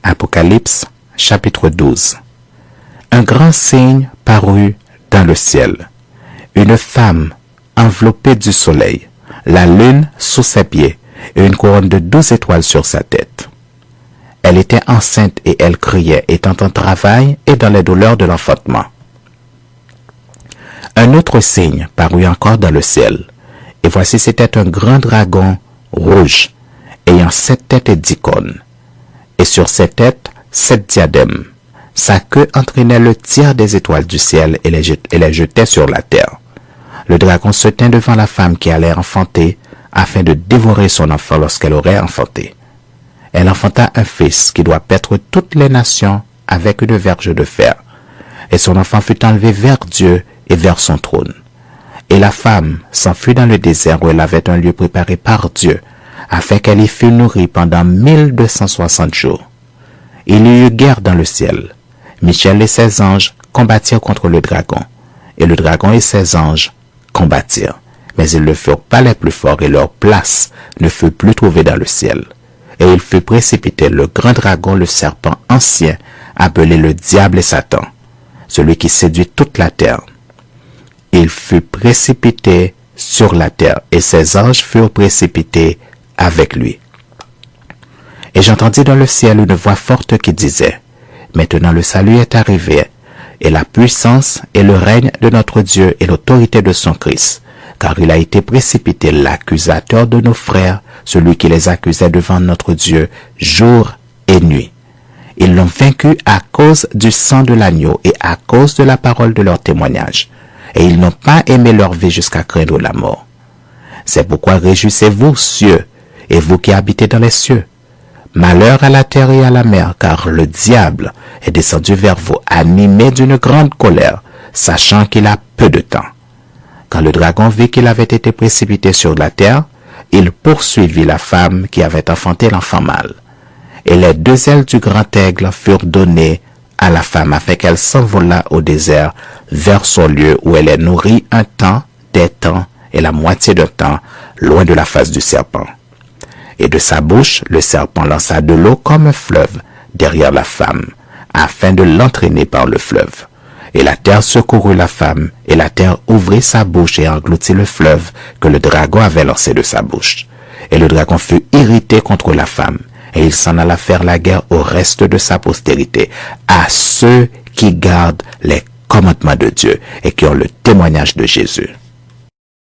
Apocalypse, chapitre 12. Un grand signe parut dans le ciel. Une femme enveloppée du soleil, la lune sous ses pieds et une couronne de 12 étoiles sur sa tête. Elle était enceinte et elle criait, étant en travail et dans les douleurs de l'enfantement. Un autre signe parut encore dans le ciel, et voici c'était un grand dragon rouge, ayant 7 têtes et 10 cornes, et sur ses têtes 7 diadèmes. Sa queue entraînait le tiers des étoiles du ciel et les jetait sur la terre. Le dragon se tint devant la femme qui allait enfanter, afin de dévorer son enfant lorsqu'elle aurait enfanté. Elle enfanta un fils qui doit paître toutes les nations avec une verge de fer, et son enfant fut enlevé vers Dieu et vers son trône. Et la femme s'enfuit dans le désert où elle avait un lieu préparé par Dieu, afin qu'elle y fût nourrie pendant 1260 jours. Il y eut guerre dans le ciel. Michel et ses anges combattirent contre le dragon, et le dragon et ses anges combattirent. Mais ils ne furent pas les plus forts, et leur place ne fut plus trouvée dans le ciel. Et il fut précipité le grand dragon, le serpent ancien, appelé le diable et Satan, celui qui séduit toute la terre. Il fut précipité sur la terre, et ses anges furent précipités avec lui. Et j'entendis dans le ciel une voix forte qui disait, « Maintenant le salut est arrivé, et la puissance et le règne de notre Dieu et l'autorité de son Christ, car il a été précipité l'accusateur de nos frères, celui qui les accusait devant notre Dieu jour et nuit. Ils l'ont vaincu à cause du sang de l'agneau et à cause de la parole de leur témoignage, et ils n'ont pas aimé leur vie jusqu'à craindre la mort. C'est pourquoi réjouissez-vous, cieux, et vous qui habitez dans les cieux. Malheur à la terre et à la mer, car le diable est descendu vers vous, animé d'une grande colère, sachant qu'il a peu de temps. Quand le dragon vit qu'il avait été précipité sur la terre, il poursuivit la femme qui avait enfanté l'enfant mâle. Et les 2 ailes du grand aigle furent données à la femme afin qu'elle s'envolât au désert vers son lieu où elle est nourrie un temps, des temps et la moitié d'un temps, loin de la face du serpent. Et de sa bouche, le serpent lança de l'eau comme un fleuve derrière la femme, afin de l'entraîner par le fleuve. Et la terre secourut la femme, et la terre ouvrit sa bouche et engloutit le fleuve que le dragon avait lancé de sa bouche. Et le dragon fut irrité contre la femme, et il s'en alla faire la guerre au reste de sa postérité, à ceux qui gardent les commandements de Dieu et qui ont le témoignage de Jésus.